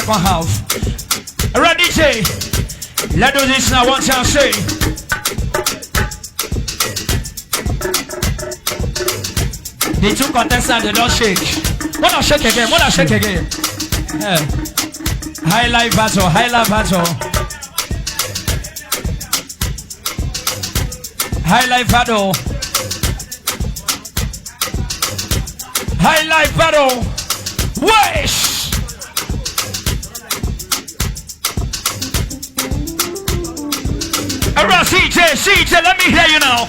second half. Alright, DJ. Let's do this now. One time, say. The two contestants, they don't shake. What not shake again? What not shake again? Yeah. Highlife battle. Highlife battle. Highlife battle. Highlife battle. Wish. Alright, CeeJay, let me hear you now.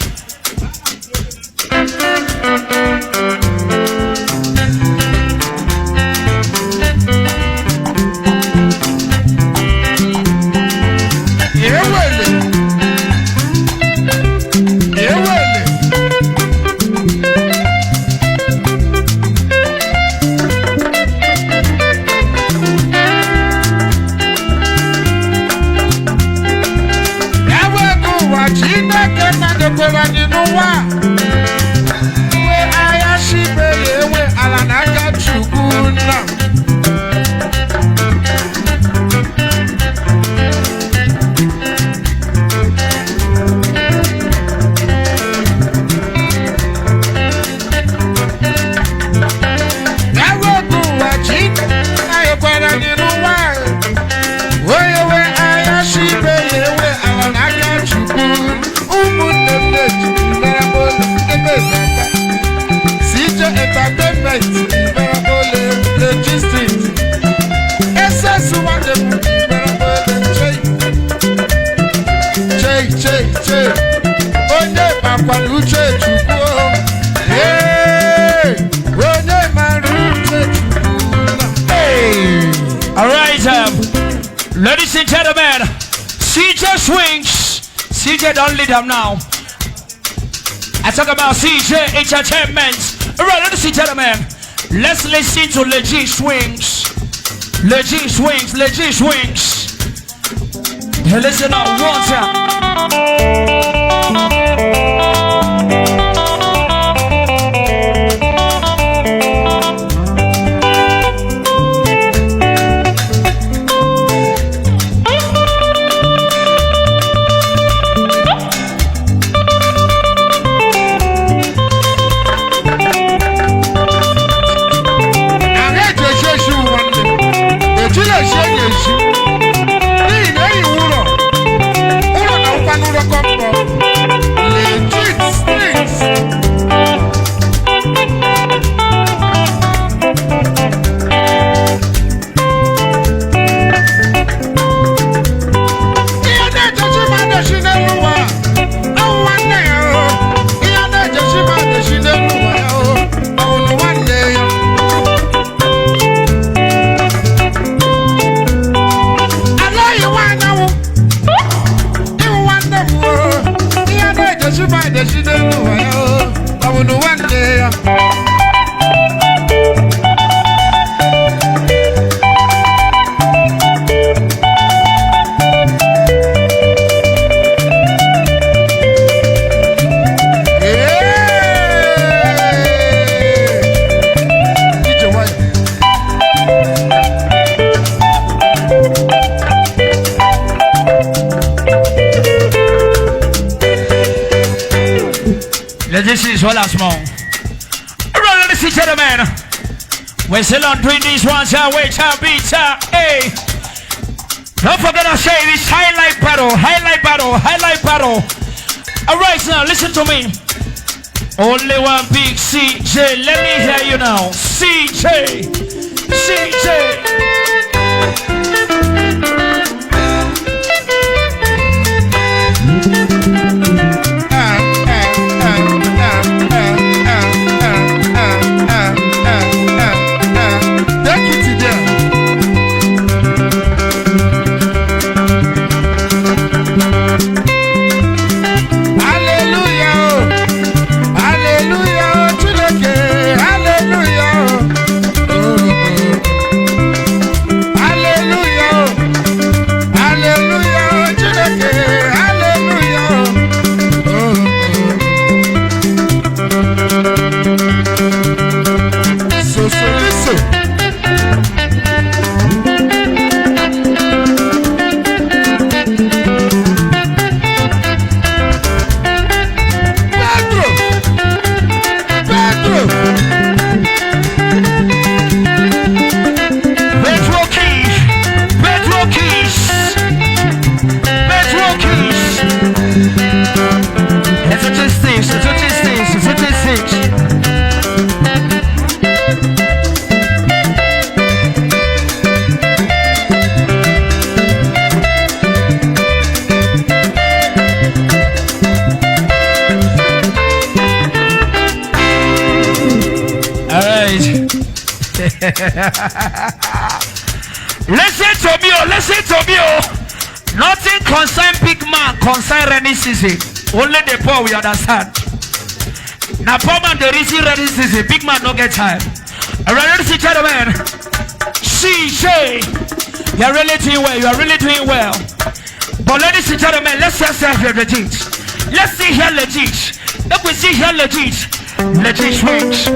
Ladies and gentlemen, CeeJay swings. CeeJay don't lead them now. I talk about CeeJay Entertainment. Alright, ladies and gentlemen, let's listen to legit swings. Legit swings, legit swings. Hey, listen up one time. This is what last more. Alright, ladies and gentlemen, we're still on doing these ones. Wait, beat, hey. Don't forget to say this highlight battle, highlight battle, highlight battle. Alright, now listen to me. Only one big CeeJay. Let me hear you now. CeeJay, CeeJay. Listen to me, listen to me. Nothing concern big man, concern rainy season. Only the poor we understand. Now poor man the reason rainy season, big man don't get time. Alright, ladies and gentlemen, CeeJay, you are really doing well. You are really doing well. But ladies and gentlemen, let's just say here legit. Let's see here legit. If we see here legit, legit swings.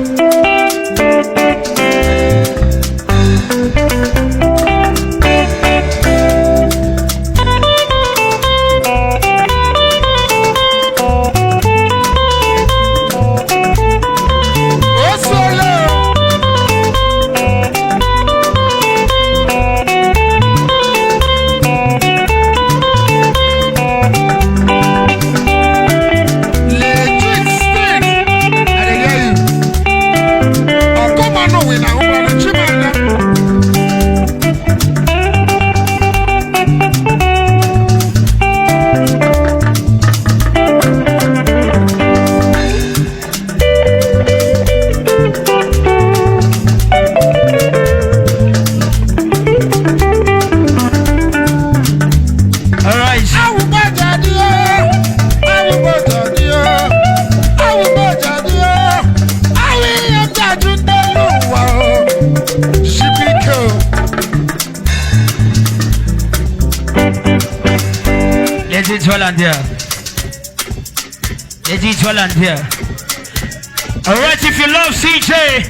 Alright, if you love CeeJay,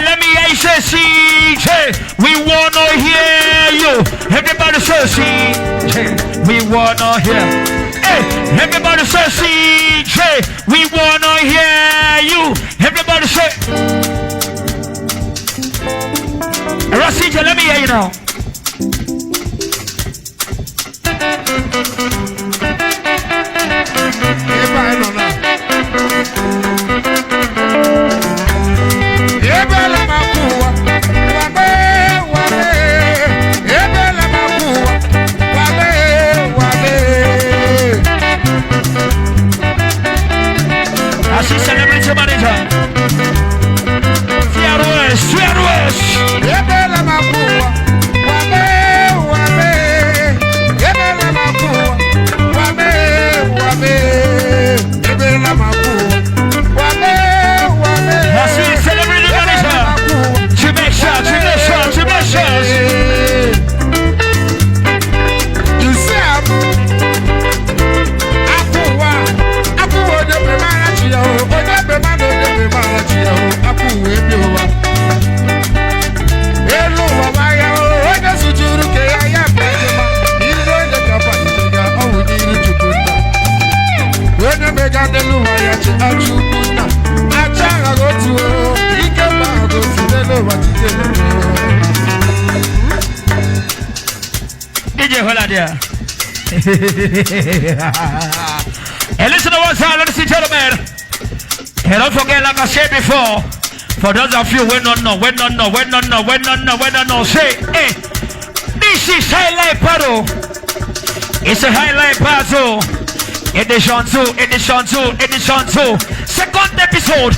let me hear you say CeeJay. We wanna hear you. Everybody say CeeJay. We wanna hear. Hey, everybody say CeeJay. We wanna hear you. Everybody say. Alright, CeeJay, let me hear you now. Celebrity manager. DJ Hola there. And listen to what's up, ladies and gentlemen. And don't forget, like I said before, for those of you who don't know, say, hey, this is Highlife Battle. It's a Highlife Battle. Edition 2. Second episode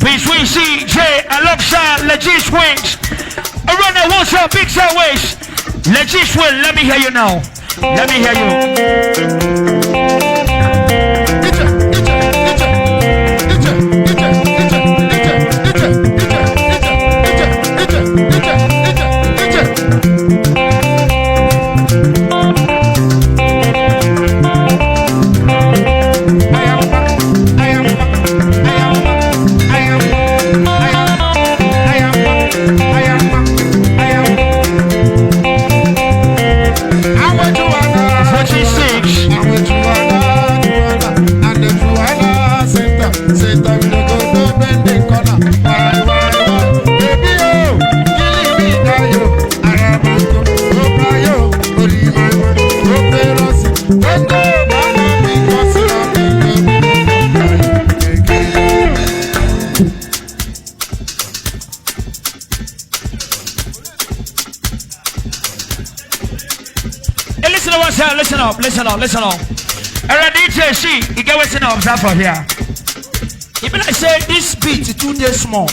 between CeeJay alongside Legit Swings. Around the one shot, big sideways. Legit Swing, let me hear you now. Let me hear you. Listen up. Alright, DJ, you get what's in observe for here. Even I say this beat is too small.